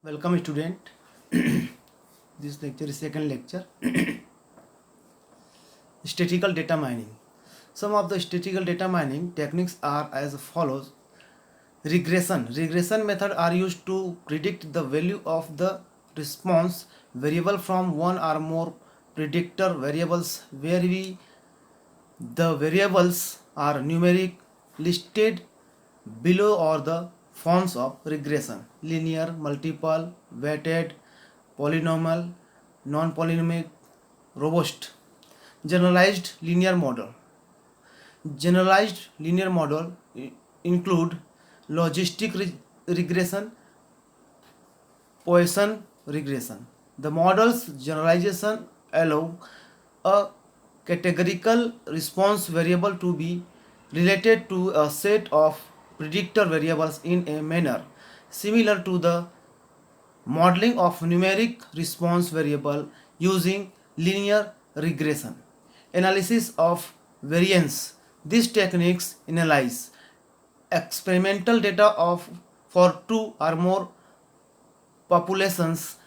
Welcome student. This lecture is second lecture. Statistical data mining. Some of the statistical data mining techniques are as follows. Regression method are used to predict the value of the response variable from one or more predictor variables where the variables are numeric listed below or the forms of regression: linear, multiple, weighted, polynomial, non-polynomial, robust. Generalized linear model. Generalized linear model include logistic regression, Poisson regression. The model's generalization allow a categorical response variable to be related to a set of predictor variables in a manner similar to the modeling of numeric response variable using linear regression. Analysis of variance. These techniques analyze experimental data of for two or more populations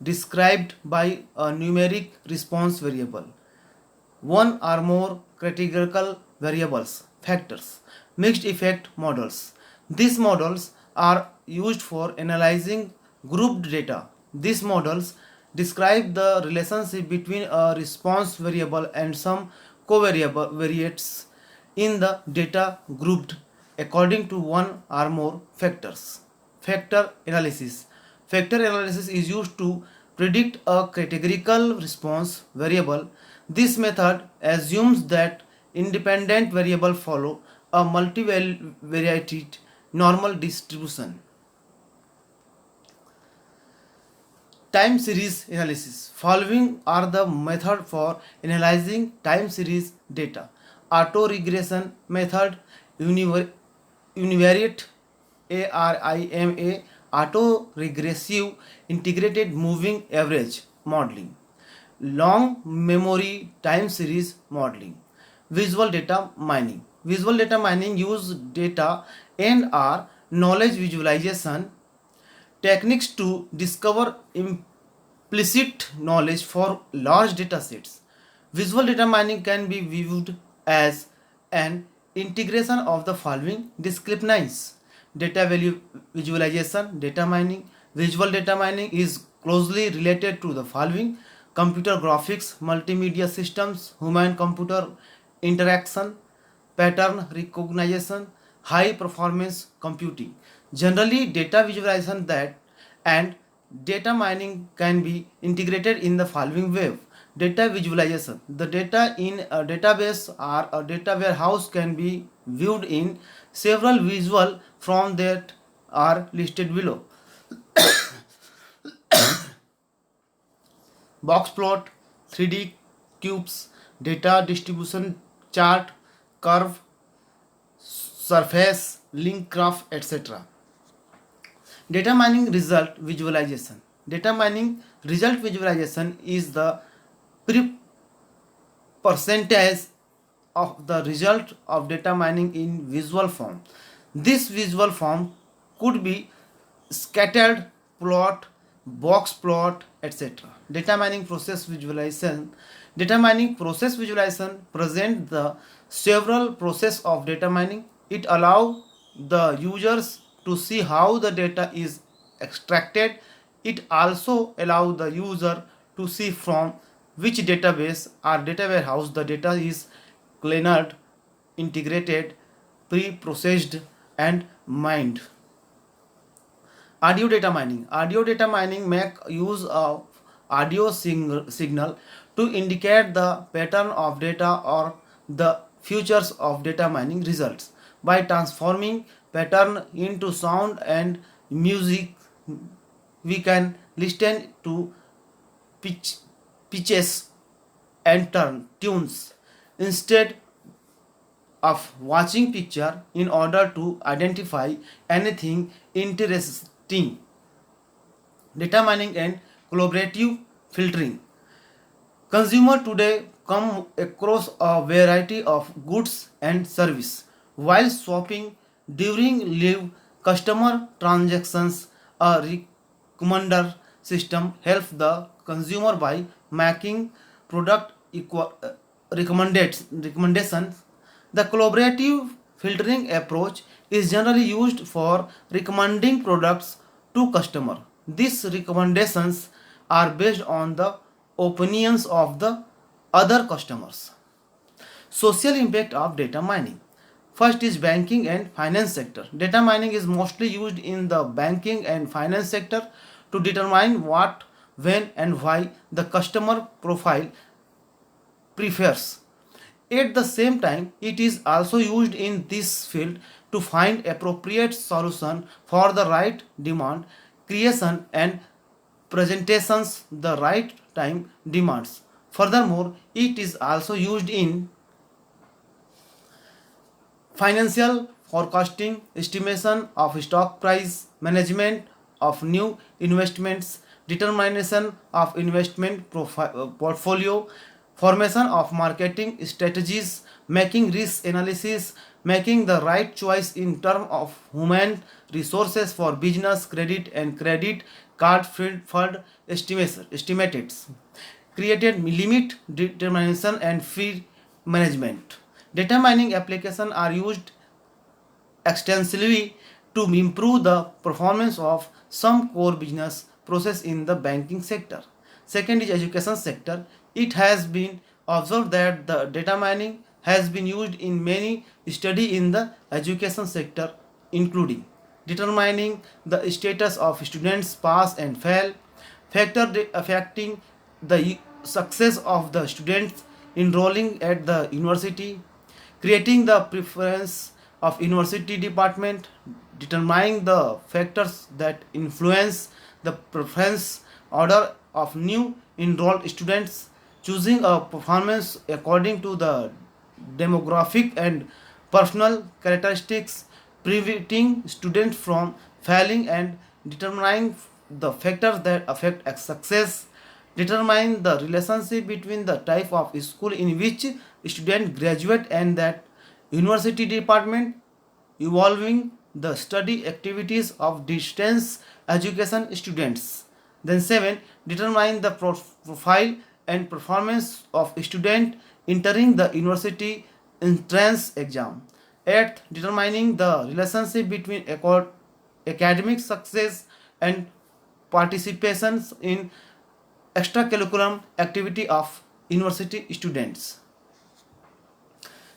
described by a numeric response variable, one or more categorical variables, factors, mixed effect models. These models are used for analyzing grouped data. These models describe the relationship between a response variable and some covariates in the data grouped according to one or more factors. Factor analysis. Factor analysis is used to predict a categorical response variable. This method assumes that independent variables follow a multivariate normal distribution. Time series analysis. Following are the method for analyzing time series data: auto-regression method, univariate ARIMA, auto-regressive integrated moving average modeling, long memory time series modeling. Visual data mining. Visual data mining use data and or knowledge visualization techniques to discover implicit knowledge for large data sets. Visual data mining can be viewed as an integration of the following disciplines: data value visualization, data mining. Visual data mining is closely related to the following: computer graphics, multimedia systems, human computer interaction, pattern recognition, high performance computing. Generally, data visualization that and data mining can be integrated in the following way. Data visualization. The data in a database or a data warehouse can be viewed in several visual forms that are listed below. Box plot, 3D cubes, data distribution chart, curve, surface, link graph, etc. Data mining result visualization. Data mining result visualization is the percentage of the result of data mining in visual form. This visual form could be scattered plot, box plot, etc. Data mining process visualization. Data mining process visualization present the several process of data mining. It allows the users to see how the data is extracted. It also allows the user to see from which database or data warehouse the data is cleaned, integrated, pre-processed and mined. Audio data mining. Audio data mining make use of audio signal to indicate the pattern of data or the features of data mining results. By transforming pattern into sound and music, we can listen to pitches and turn tunes instead of watching picture in order to identify anything interesting. Data mining and collaborative filtering. Consumer today come across a variety of goods and service while shopping. During live customer transactions, a recommender system helps the consumer by making product recommendations. The collaborative filtering approach is generally used for recommending products to customer. These recommendations are based on the opinions of the other customers. Social impact of data mining. First is banking and finance sector. Data mining is mostly used in the banking and finance sector to determine what, when, and why the customer profile prefers. At the same time, it is also used in this field to find appropriate solution for the right demand creation and presentations the right time demands. Furthermore, it is also used in financial forecasting, estimation of stock price, management of new investments, determination of investment portfolio, formation of marketing strategies, making risk analysis, making the right choice in terms of human resources for business credit and credit card fund estimates, created limit determination and fee management. Data mining applications are used extensively to improve the performance of some core business process in the banking sector. Second is education sector. It has been observed that the data mining has been used in many study in the education sector, including determining the status of students pass and fail, factor affecting the success of the students enrolling at the university, creating the preference of university department, determining the factors that influence the preference order of new enrolled students, choosing a performance according to the demographic and personal characteristics, preventing students from failing and determining the factors that affect success, determine the relationship between the type of school in which student graduate and that university department, evolving the study activities of distance education students. Then 7, determine the profile and performance of student entering the university entrance exam. 8th, determining the relationship between academic success and participations in extracurriculum activity of university students.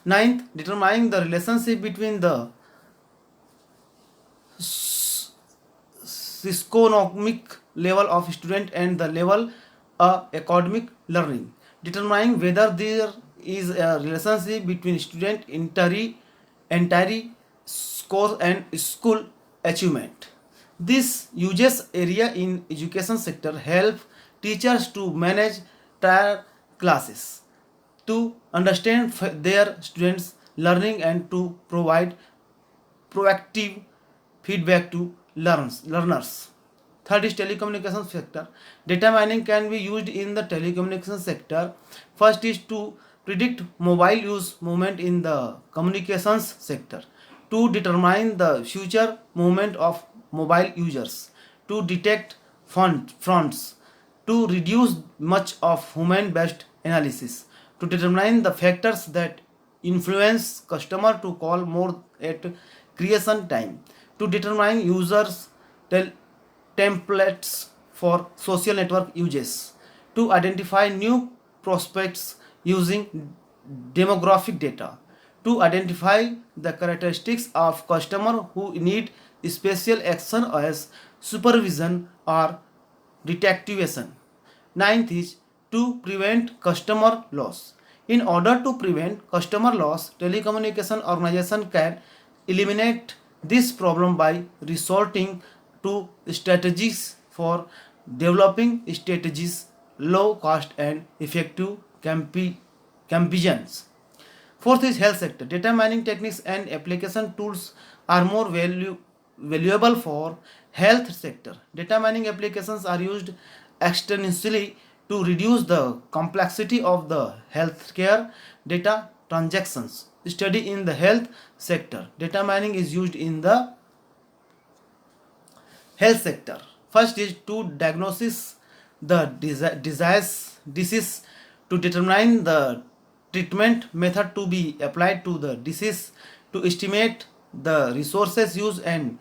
Ninth, determining the relationship between the socioeconomic level of student and the level academic learning, determining whether there is a relationship between student entire scores and school achievement. This uses area in education sector help teachers to manage tier classes, to understand their students learning and to provide proactive feedback to learners. Third is telecommunications sector. Data mining can be used in the telecommunications sector. First is to predict mobile use movement in the communications sector, to determine the future movement of mobile users, to detect fronts, to reduce much of human-based analysis, to determine the factors that influence customer to call more at creation time, to determine users templates for social network uses, to identify new prospects using demographic data, to identify the characteristics of customer who need special action as supervision or deactivation. Ninth is to prevent customer loss. In order to prevent customer loss, telecommunication organization can eliminate this problem by resorting to strategies for developing strategies, low cost and effective campaigns. Fourth is health sector. Data mining techniques and application tools are more valuable for health sector. Data mining applications are used extensively to reduce the complexity of the healthcare data transactions. Study in the health sector. Data mining is used in the health sector. First is to diagnosis the disease, to determine the treatment method to be applied to the disease, to estimate the resources used and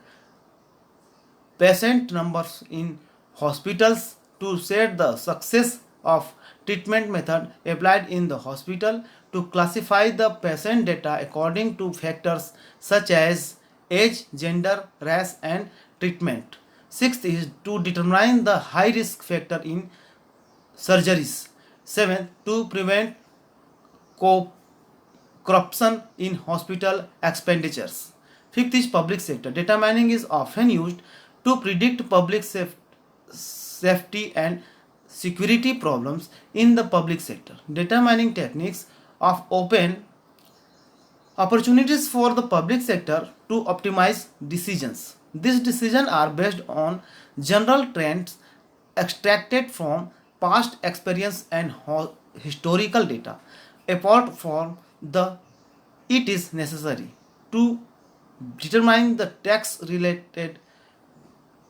patient numbers in hospitals, to set the success of treatment method applied in the hospital, to classify the patient data according to factors such as age, gender, race and treatment. Sixth is to determine the high risk factor in surgeries. Seventh, to prevent corruption in hospital expenditures. Fifth is public sector. Data mining is often used to predict public safety and security problems in the public sector. Data mining techniques of open opportunities for the public sector to optimize decisions. These decisions are based on general trends extracted from past experience and historical data. Apart from the, it is necessary to determine the tax related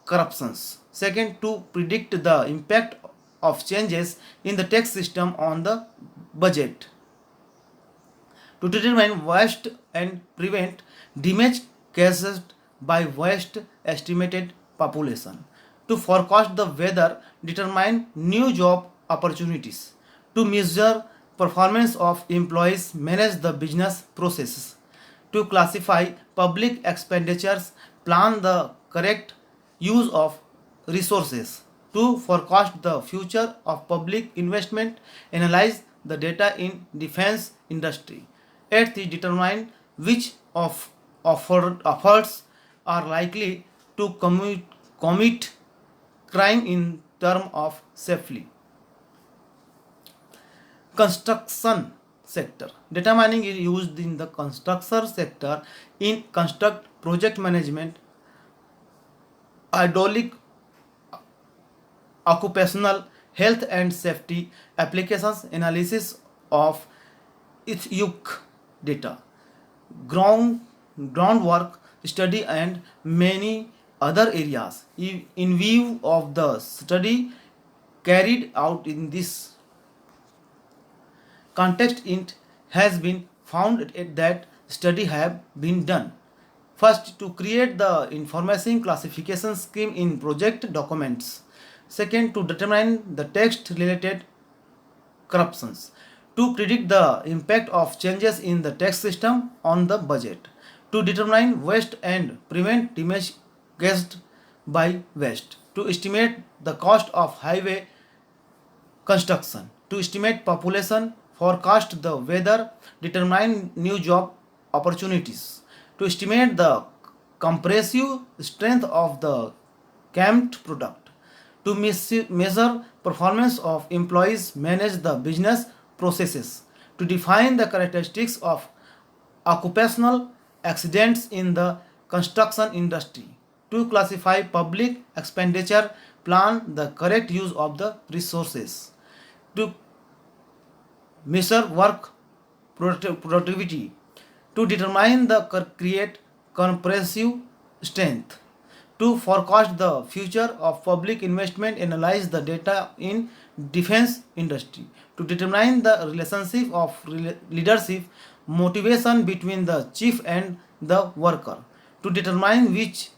corruptions. Second, to predict the impact of changes in the tax system on the budget, to determine waste and prevent damage caused by waste estimated population, to forecast the weather, determine new job opportunities, to measure performance of employees, manage the business processes, to classify public expenditures, plan the correct use of resources, to forecast the future of public investment, analyze the data in defense industry. Eighth is determine which of efforts are likely to commit crime in term of safely. Construction sector. Data mining is used in the construction sector in construct project management, hydraulic, occupational health and safety applications, analysis of ITUC data, groundwork study and many other areas. In view of the study carried out in this context, it has been found that study have been done. First, to create the information classification scheme in project documents. Second, to determine the text related corruptions, to predict the impact of changes in the tax system on the budget, to determine waste and prevent damage caused by waste, to estimate the cost of highway construction, to estimate population, forecast the weather, determine new job opportunities, to estimate the compressive strength of the camped product, to measure performance of employees, manage the business processes, to define the characteristics of occupational accidents in the construction industry, to classify public expenditure, plan the correct use of the resources, to measure work productivity, to determine the create compressive strength, to forecast the future of public investment, analyze the data in defense industry, to determine the relationship of leadership motivation between the chief and the worker, to determine which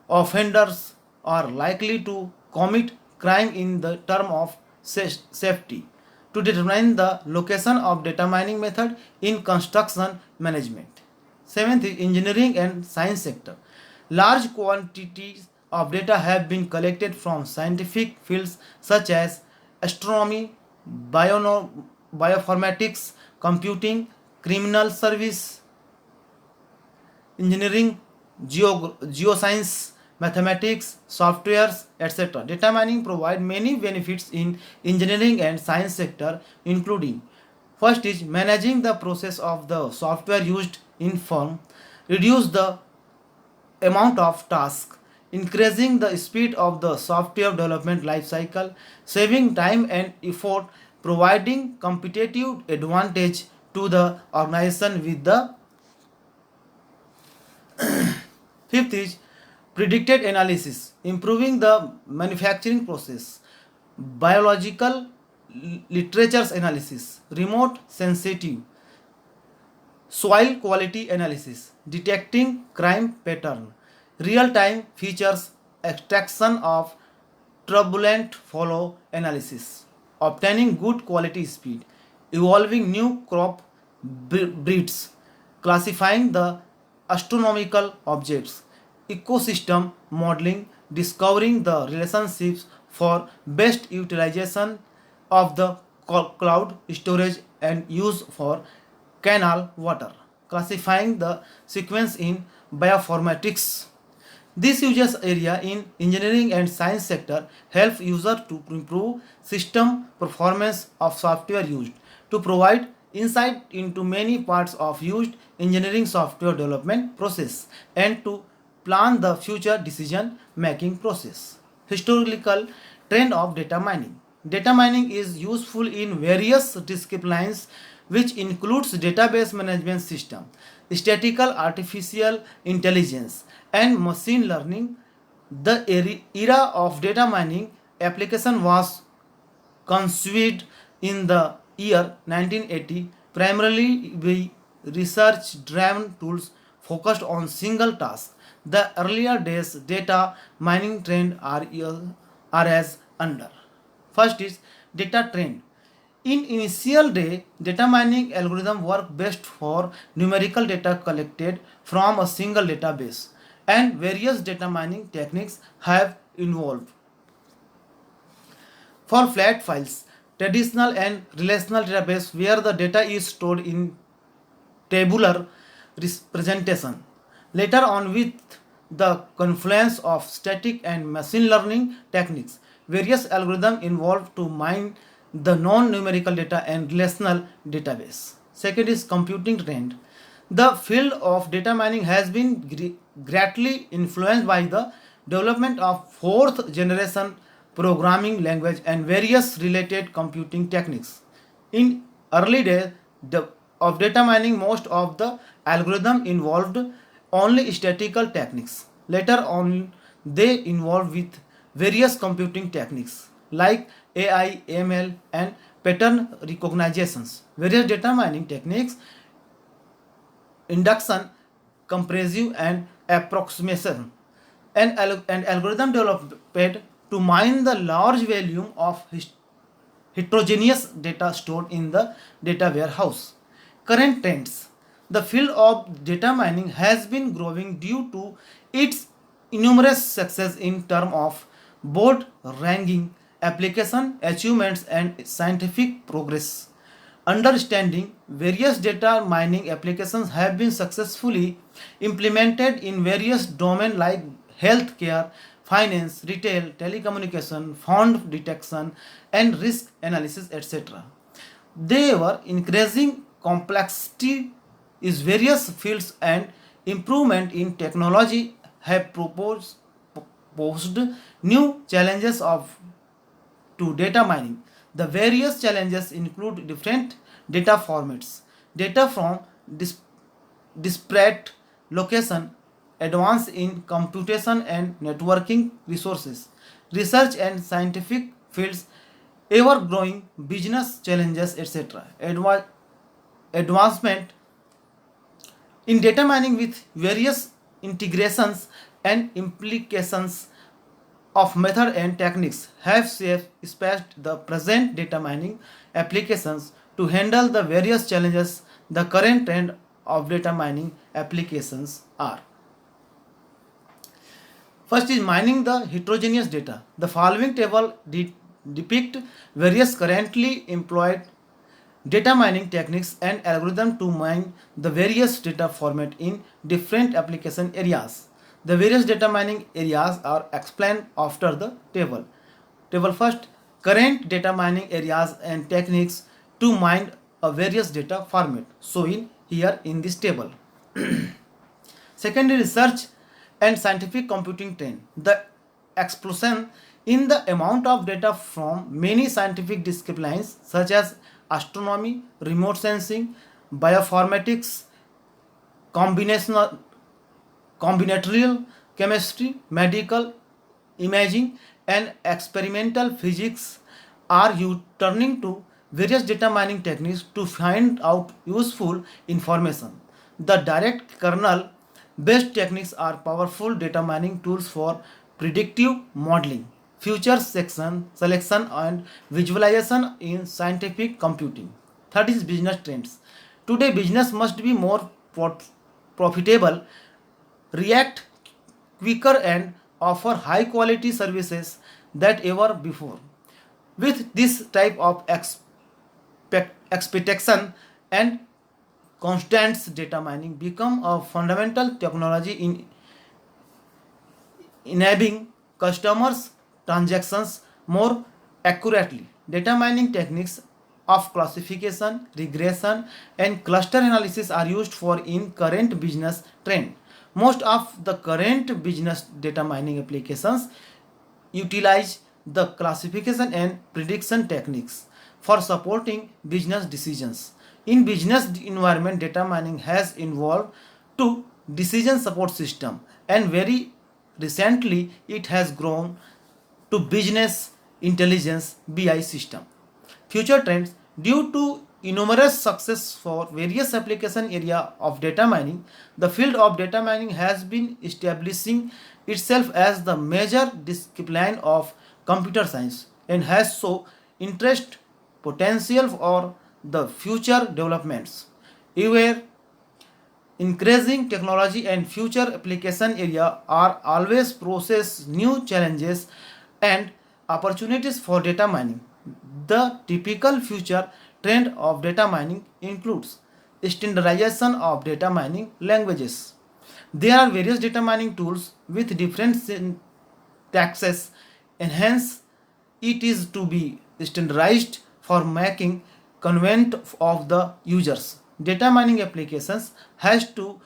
offenders are likely to commit crime in the term of safety, to determine the location of data mining method in construction management. Seventh is engineering and science sector. Large quantities of data have been collected from scientific fields such as astronomy, bioinformatics, computing, criminal service, engineering, geoscience, mathematics, softwares, etc. Data mining provide many benefits in engineering and science sector, including: first is managing the process of the software used in firm, reduce the amount of tasks, increasing the speed of the software development life cycle, saving time and effort, providing competitive advantage to the organization with the fifth is predicted analysis, improving the manufacturing process, biological literatures analysis, remote sensitive, soil quality analysis, detecting crime pattern, real-time features extraction of turbulent follow analysis, obtaining good quality speed, evolving new crop breeds, classifying the astronomical objects, ecosystem modeling, discovering the relationships for best utilization of the cloud storage and use for canal water, classifying the sequence in bioinformatics. This uses area in engineering and science sector help user to improve system performance of software used, to provide insight into many parts of used engineering software development process, and to plan the future decision making process. Historical trend of data mining. Data mining is useful in various disciplines which includes database management system, statistical artificial intelligence, and machine learning. The era of data mining application was conceived in the year 1980 primarily by research driven tools focused on single tasks. The earlier days data mining trend are as under. First is data trend. In initial day, data mining algorithm work best for numerical data collected from a single database, and various data mining techniques have evolved. For flat files, traditional and relational database where the data is stored in tabular representation. Later on, with the confluence of static and machine learning techniques, various algorithms involved to mine the non-numerical data and relational database. Second is computing trend. The field of data mining has been greatly influenced by the development of fourth generation programming language and various related computing techniques. In early days of data mining, most of the algorithm involved only statistical techniques. Later on, they involved with various computing techniques like AI, ML, and pattern recognitions. Various data mining techniques, induction, comprehensive, and approximation, and algorithm developed to mine the large volume of heterogeneous data stored in the data warehouse. Current trends. The field of data mining has been growing due to its numerous success in terms of board ranking, application achievements, and scientific progress. Understanding various data mining applications have been successfully implemented in various domains like healthcare, finance, retail, telecommunication, fund detection, and risk analysis, etc. They were increasing complexity is various fields, and improvement in technology have posed new challenges of to data mining. The various challenges include different data formats, data from disparate location, advance in computation and networking resources, research and scientific fields, ever growing business challenges, etc. Advancement in data mining with various integrations and implications of method and techniques have shaped the present data mining applications to handle the various challenges. The current trend of data mining applications are: first is mining the heterogeneous data. The following table depict various currently employed data mining techniques and algorithms to mine the various data format in different application areas. The various data mining areas are explained after the table. Table first, current data mining areas and techniques to mine a various data format shown here in this table. Second, research and scientific computing trend. The explosion in the amount of data from many scientific disciplines such as astronomy, remote sensing, bioinformatics, combinatorial chemistry, medical imaging, and experimental physics are you turning to various data mining techniques to find out useful information. The direct kernel based techniques are powerful data mining tools for predictive modeling, future selection, and visualization in scientific computing. Third is business trends. Today, business must be more profitable, react quicker, and offer high quality services than ever before. With this type of expectation and constant data mining become a fundamental technology in enabling customers transactions more accurately. Data mining techniques of classification, regression, and cluster analysis are used for in current business trend. Most of the current business data mining applications utilize the classification and prediction techniques for supporting business decisions. In business environment, data mining has evolved to decision support system, and very recently it has grown to business intelligence BI system. Future trends due to numerous success for various application area of data mining, the field of data mining has been establishing itself as the major discipline of computer science and has so interest potential for the future developments. Where increasing technology and future application area are always process new challenges and opportunities for data mining. The typical future trend of data mining includes standardization of data mining languages. There are various data mining tools with different syntaxes, and hence it is to be standardized for making convenient of the users. Data mining applications has to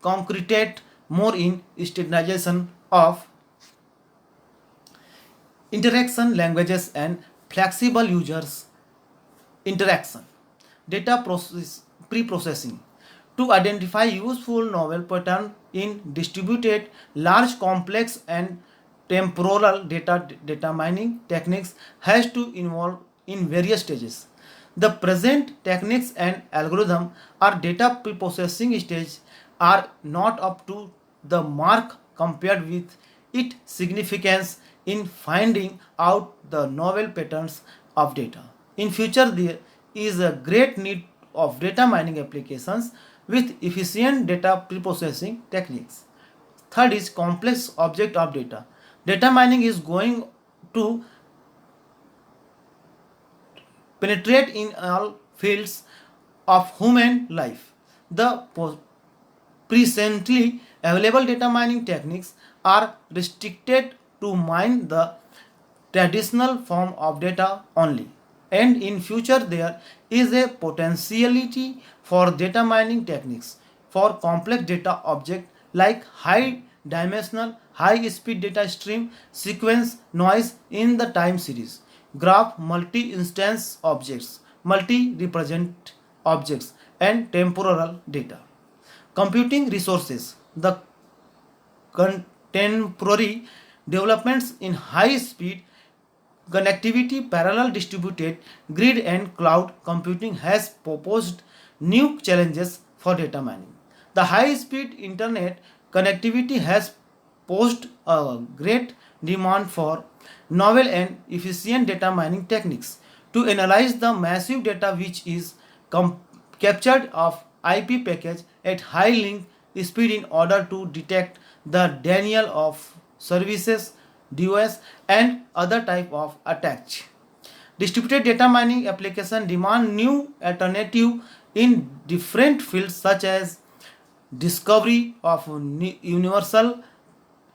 concretate more in standardization of interaction languages and flexible users interaction. Data process pre-processing to identify useful novel pattern in distributed large complex and temporal data mining techniques has to involve in various stages. The present techniques and algorithm are data pre-processing stage are not up to the mark compared with its significance in finding out the novel patterns of data. In future, there is a great need of data mining applications with efficient data pre-processing techniques. Third is complex object of data. Data mining is going to penetrate in all fields of human life. The presently available data mining techniques are restricted to mine the traditional form of data only, and in future there is a potentiality for data mining techniques for complex data object like high dimensional high speed data stream sequence noise in the time series graph multi instance objects multi represent objects and temporal data. Computing resources. The contemporary developments in high speed connectivity, parallel distributed grid, and cloud computing has proposed new challenges for data mining. The high speed internet connectivity has posed a great demand for novel and efficient data mining techniques to analyze the massive data which is captured of IP package at high link speed in order to detect the denial of services, DOS, and other type of attacks. Distributed data mining application demand new alternative in different fields such as discovery of universal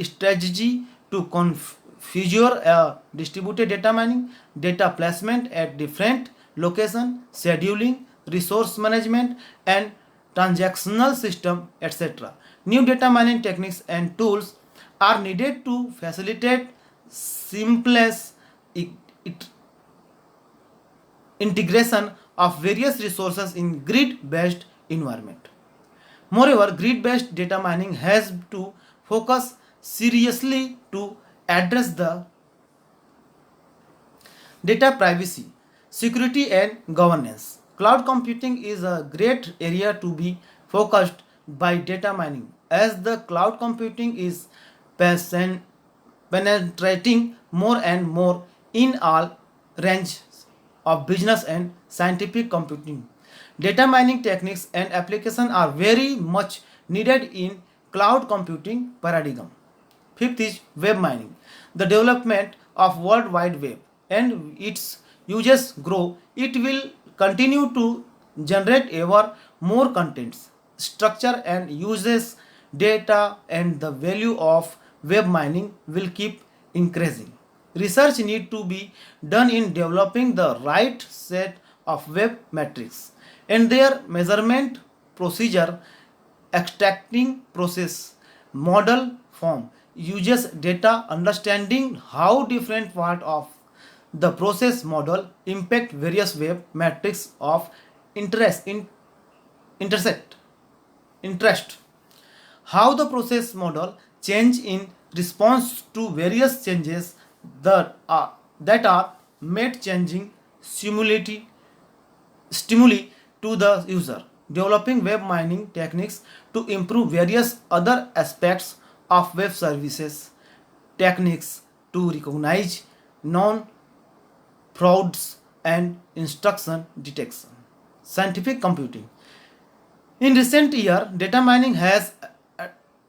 strategy to configure a distributed data mining, data placement at different location, scheduling, resource management, and transactional system, etc. New data mining techniques and tools are needed to facilitate seamless integration of various resources in grid-based environment. Moreover, grid-based data mining has to focus seriously to address the data privacy, security, and governance. Cloud computing is a great area to be focused by data mining, as the cloud computing is percent- penetrating more and more in all ranges of business and scientific computing. Data mining techniques and applications are very much needed in cloud computing paradigm. Fifth is web mining. The development of World Wide Web and its users grow, it will continue to generate ever more contents, structure and uses data, and the value of web mining will keep increasing. Research need to be done in developing the right set of web metrics and their measurement procedure. Extracting process model form uses data, understanding how different part of the process model impact various web metrics of interest in intersect interest, how the process model change in response to various changes that are made, changing stimuli to the user, developing web mining techniques to improve various other aspects of web services, techniques to recognize non frauds and instruction detection. Scientific computing. In recent years, data mining has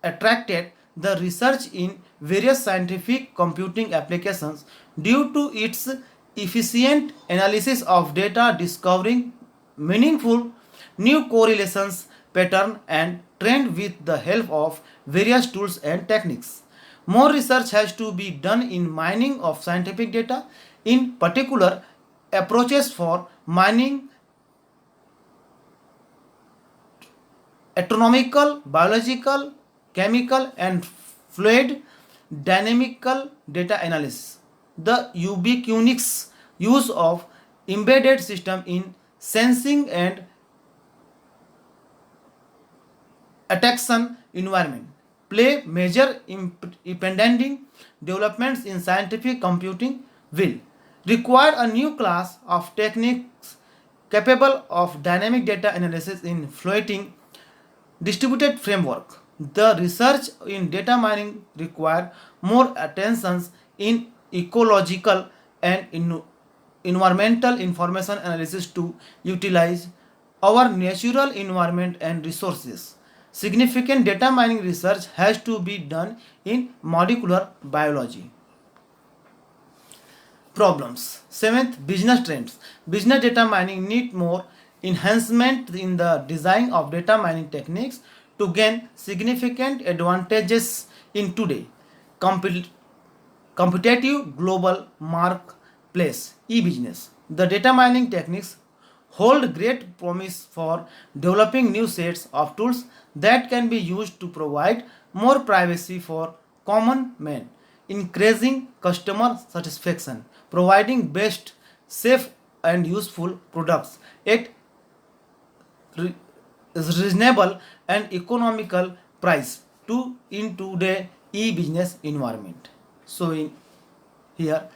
attracted the research in various scientific computing applications due to its efficient analysis of data, discovering meaningful new correlations, pattern, and trend with the help of various tools and techniques. More research has to be done in mining of scientific data, in particular approaches for mining astronomical, biological, chemical, and fluid dynamical data analysis. The ubiquitous use of embedded system in sensing and attraction environment play major impending developments in scientific computing will require a new class of techniques capable of dynamic data analysis in floating distributed framework. The research in data mining require more attention in ecological and environmental information analysis to utilize our natural environment and resources. Significant data mining research has to be done in molecular biology. Problems. Seventh, business trends. Business data mining need more enhancement in the design of data mining techniques to gain significant advantages in today competitive global marketplace e-business. The data mining techniques hold great promise for developing new sets of tools that can be used to provide more privacy for common men, increasing customer satisfaction, providing best, safe, and useful products at reasonable and economical price to in today e-business environment. So in here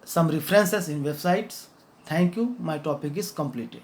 some references in websites. Thank you. My topic is completed.